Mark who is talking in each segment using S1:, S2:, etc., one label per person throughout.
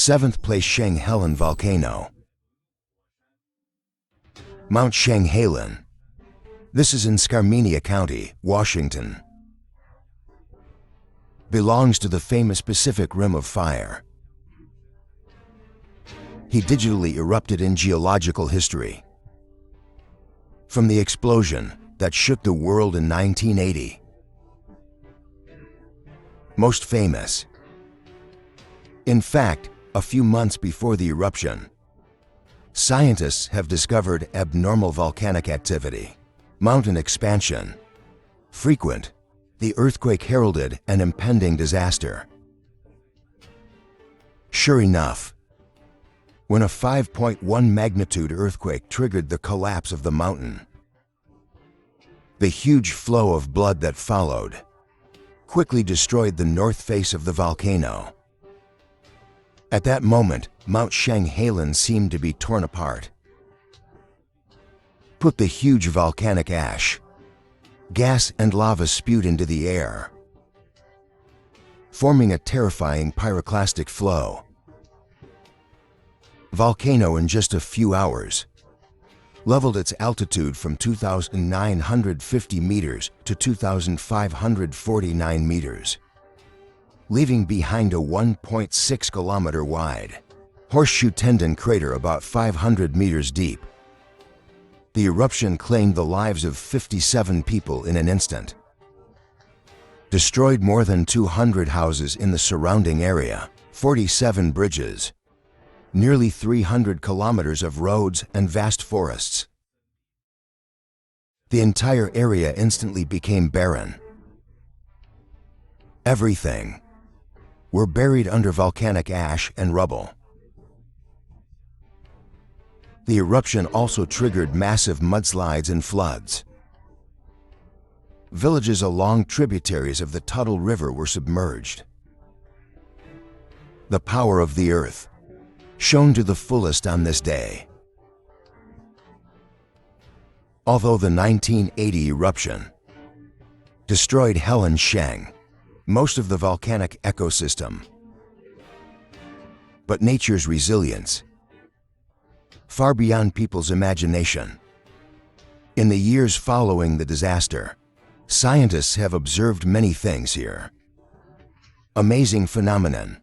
S1: 7th place, Helen volcano. Mount Helen. This is in Skarmenia County, Washington. Belongs to the famous Pacific Rim of Fire. He digitally erupted in geological history. From the explosion that shook the world in 1980. Most famous. In fact, a few months before the eruption, scientists have discovered abnormal volcanic activity, mountain expansion, frequent. The earthquake heralded an impending disaster. Sure enough, when a 5.1 magnitude earthquake triggered the collapse of the mountain, the huge flow of blood that followed quickly destroyed the north face of the volcano. At that moment, Mount Helen seemed to be torn apart. Put the huge volcanic ash, gas and lava spewed into the air, forming a terrifying pyroclastic flow. Volcano in just a few hours leveled its altitude from 2,950 meters to 2,549 meters, leaving behind a 1.6 kilometer wide horseshoe tendon crater about 500 meters deep. The eruption claimed the lives of 57 people in an instant, destroyed more than 200 houses in the surrounding area, 47 bridges, nearly 300 kilometers of roads and vast forests. The entire area instantly became barren. Everything were buried under volcanic ash and rubble. The eruption also triggered massive mudslides and floods. Villages along tributaries of the Tuttle River were submerged. The power of the earth shone to the fullest on this day. Although the 1980 eruption destroyed Helen, most of the volcanic ecosystem, but nature's resilience, far beyond people's imagination. In the years following the disaster, scientists have observed many things here. Amazing phenomenon.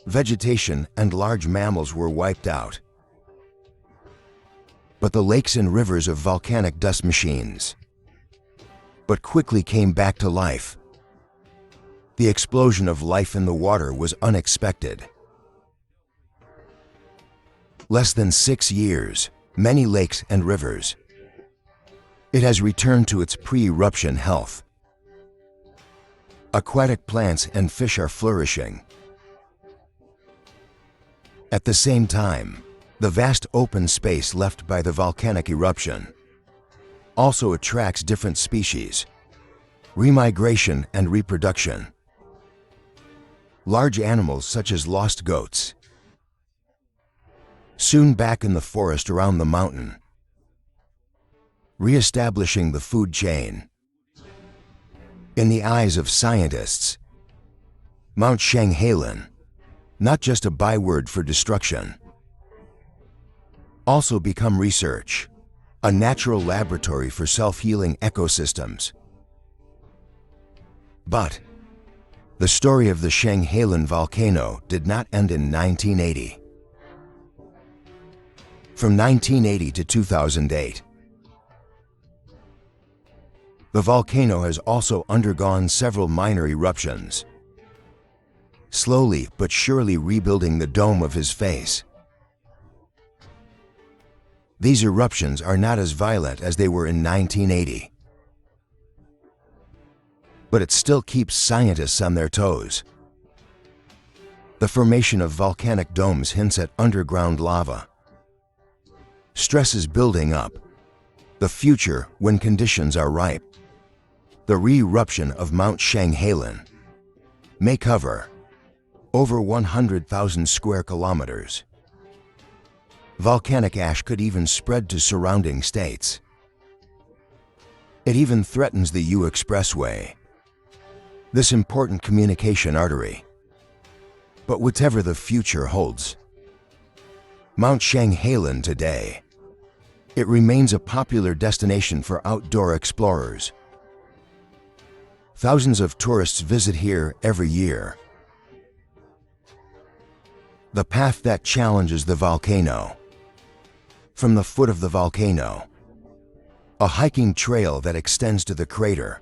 S1: Vegetation and large mammals were wiped out. But the lakes and rivers of volcanic dust machines quickly came back to life. The explosion of life in the water was unexpected. Less than 6 years, many lakes and rivers. It has returned to its pre-eruption health. Aquatic plants and fish are flourishing. At the same time, the vast open space left by the volcanic eruption also attracts different species, remigration and reproduction. Large animals such as lost goats, soon back in the forest around the mountain, re-establishing the food chain. In the eyes of scientists, Mount Helen, not just a byword for destruction, also become research, a natural laboratory for self-healing ecosystems. But the story of the Helen volcano did not end in 1980. From 1980 to 2008, the volcano has also undergone several minor eruptions, slowly but surely rebuilding the dome of his face. These eruptions are not as violent as they were in 1980, but it still keeps scientists on their toes. The formation of volcanic domes hints at underground lava. Stress is building up. The future when conditions are ripe. The re-eruption of Mount Helen may cover over 100,000 square kilometers. Volcanic ash could even spread to surrounding states. It even threatens the U Expressway, this important communication artery. But whatever the future holds, Mount Cheanghalan today, it remains a popular destination for outdoor explorers. Thousands of tourists visit here every year. The path that challenges the volcano. From the foot of the volcano, a hiking trail that extends to the crater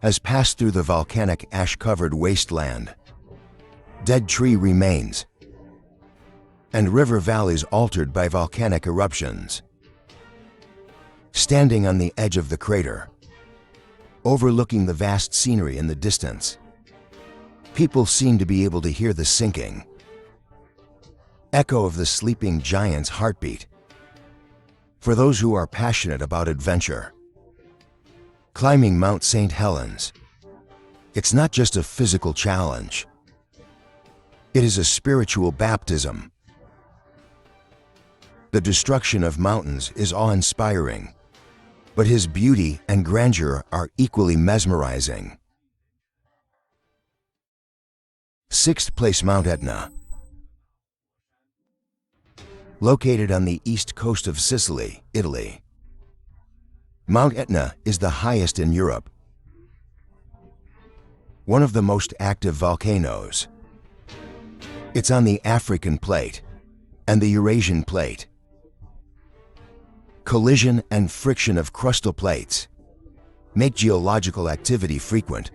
S1: has passed through the volcanic ash-covered wasteland, dead tree remains, and river valleys altered by volcanic eruptions. Standing on the edge of the crater, overlooking the vast scenery in the distance, people seem to be able to hear the sinking echo of the sleeping giant's heartbeat. For those who are passionate about adventure, climbing Mount St. Helens, it's not just a physical challenge. It is a spiritual baptism. The destruction of mountains is awe-inspiring, but his beauty and grandeur are equally mesmerizing. 6th place, Mount Etna. Located on the east coast of Sicily, Italy, Mount Etna is the highest in Europe, one of the most active volcanoes. It's on the African plate and the Eurasian plate. Collision and friction of crustal plates make geological activity frequent,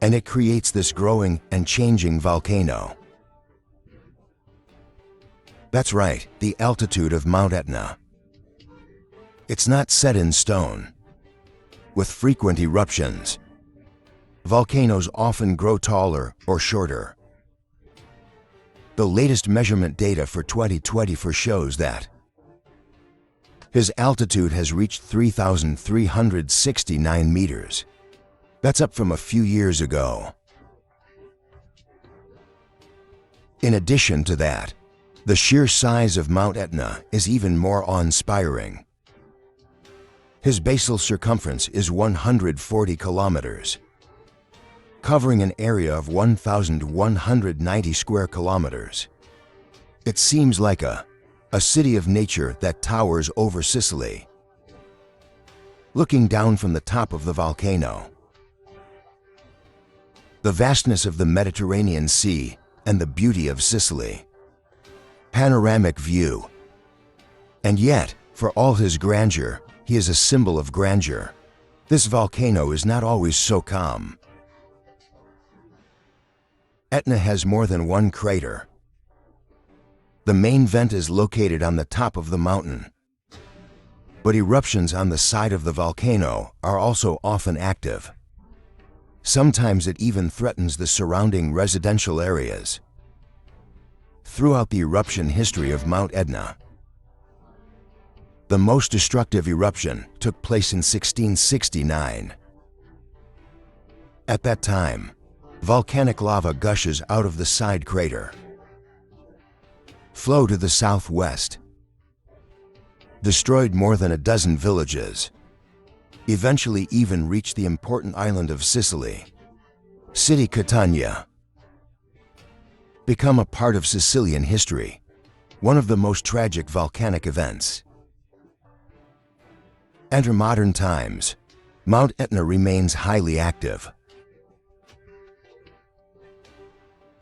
S1: and it creates this growing and changing volcano. That's right, the altitude of Mount Etna. It's not set in stone. With frequent eruptions, volcanoes often grow taller or shorter. The latest measurement data for 2024 shows that his altitude has reached 3,369 meters. That's up from a few years ago. In addition to that, the sheer size of Mount Etna is even more awe-inspiring. His basal circumference is 140 kilometers, covering an area of 1,190 square kilometers. It seems like a city of nature that towers over Sicily. Looking down from the top of the volcano, the vastness of the Mediterranean Sea and the beauty of Sicily. Panoramic view. And yet, for all his grandeur, he is a symbol of grandeur. This volcano is not always so calm. Etna has more than one crater. The main vent is located on the top of the mountain, but eruptions on the side of the volcano are also often active. Sometimes it even threatens the surrounding residential areas. Throughout the eruption history of Mount Etna, the most destructive eruption took place in 1669. At that time, volcanic lava gushes out of the side crater, flow to the southwest, destroyed more than a dozen villages, eventually even reached the important island of Sicily, city Catania. Become a part of Sicilian history, one of the most tragic volcanic events. Enter modern times. Mount Etna remains highly active.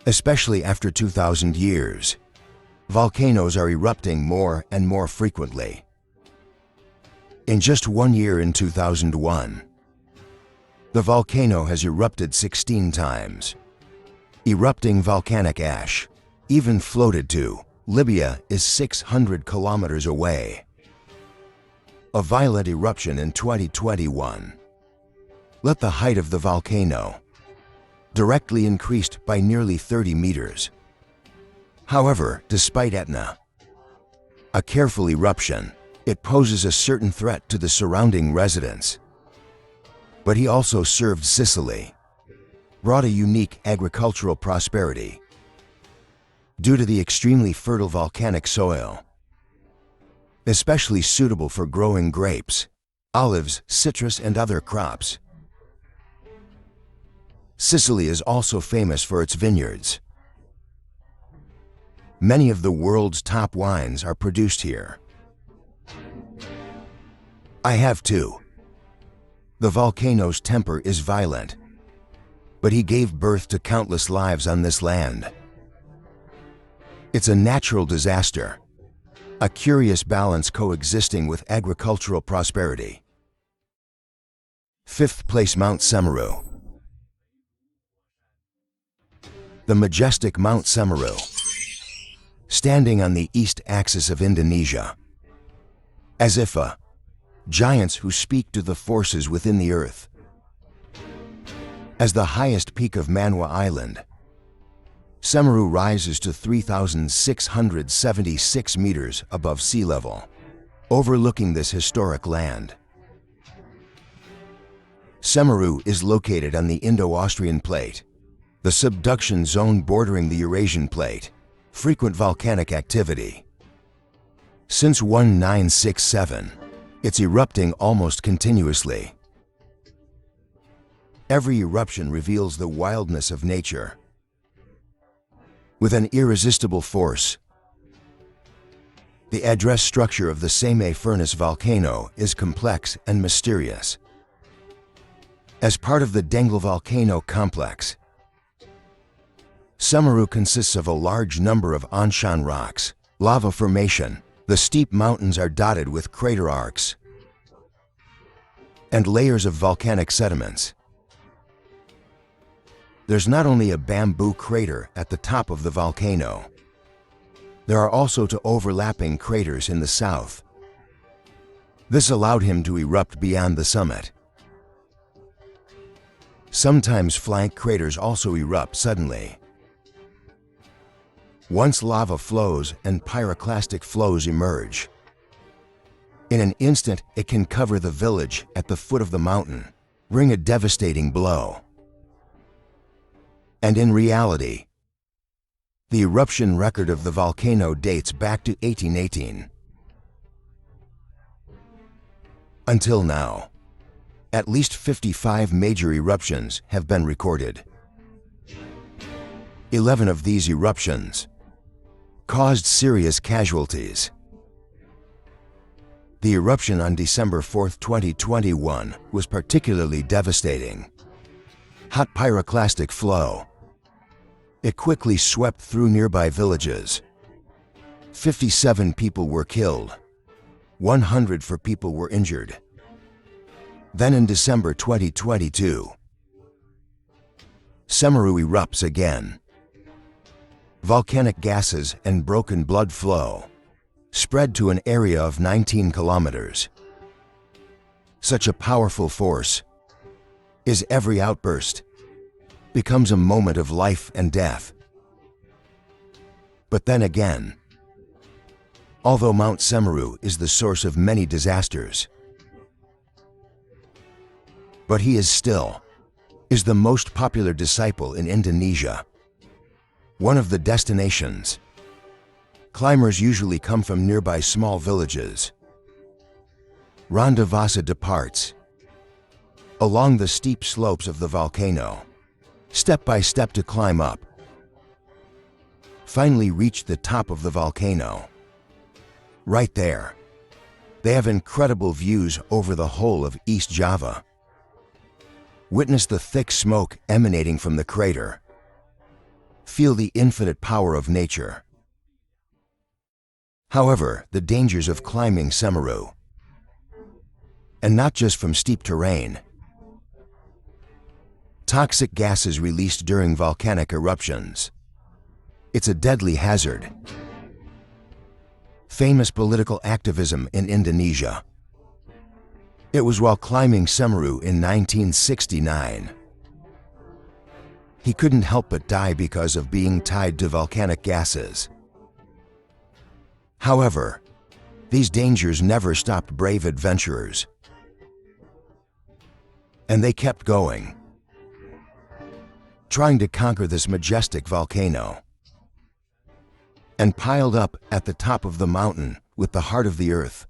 S1: Especially after 2,000 years, volcanoes are erupting more and more frequently. In just 1 year in 2001, the volcano has erupted 16 times. Erupting volcanic ash, even floated to Libya, is 600 kilometers away. A violent eruption in 2021 let the height of the volcano directly increased by nearly 30 meters. However, despite Etna, a careful eruption, it poses a certain threat to the surrounding residents. But he also served Sicily, brought a unique agricultural prosperity due to the extremely fertile volcanic soil, especially suitable for growing grapes, olives, citrus, and other crops. Sicily is also famous for its vineyards. Many of the world's top wines are produced here. I have two. The Volcanoes' temper is violent, but he gave birth to countless lives on this land. It's a natural disaster, a curious balance coexisting with agricultural prosperity. Fifth place, Mount Semeru. The majestic Mount Semeru, standing on the east axis of Indonesia, as if giants who speak to the forces within the earth. As the highest peak of Manwa Island, Semeru rises to 3,676 meters above sea level, overlooking this historic land. Semeru is located on the Indo-Austrian Plate, the subduction zone bordering the Eurasian Plate. Frequent volcanic activity. Since 1967, it's erupting almost continuously. Every eruption reveals the wildness of nature. With an irresistible force, the address structure of the Seme Furnace volcano is complex and mysterious. As part of the Dengle volcano complex, Semeru consists of a large number of Anshan rocks, lava formation. The steep mountains are dotted with crater arcs and layers of volcanic sediments. There's not only a bamboo crater at the top of the volcano, there are also two overlapping craters in the south. This allowed him to erupt beyond the summit. Sometimes flank craters also erupt suddenly. Once lava flows and pyroclastic flows emerge, in an instant it can cover the village at the foot of the mountain, bring a devastating blow. And in reality, the eruption record of the volcano dates back to 1818. Until now, at least 55 major eruptions have been recorded. 11 of these eruptions caused serious casualties. The eruption on December 4, 2021 was particularly devastating. Hot pyroclastic flow. It quickly swept through nearby villages. 57 people were killed. 104 people were injured. Then in December 2022, Semeru erupts again. Volcanic gases and broken blood flow spread to an area of 19 kilometers. Such a powerful force is every outburst becomes a moment of life and death. But then again, although Mount Semeru is the source of many disasters, but he is the most popular disciple in Indonesia. One of the destinations. Climbers usually come from nearby small villages. Randavasa departs along the steep slopes of the volcano, step by step to climb up. Finally reach the top of the volcano. Right there, they have incredible views over the whole of East Java. Witness the thick smoke emanating from the crater. Feel the infinite power of nature. However, the dangers of climbing Semeru, and not just from steep terrain. Toxic gases released during volcanic eruptions. It's a deadly hazard. Famous political activism in Indonesia. It was while climbing Semeru in 1969. He couldn't help but die because of being tied to volcanic gases. However, these dangers never stopped brave adventurers. And they kept going, trying to conquer this majestic volcano. And piled up at the top of the mountain with the heart of the earth,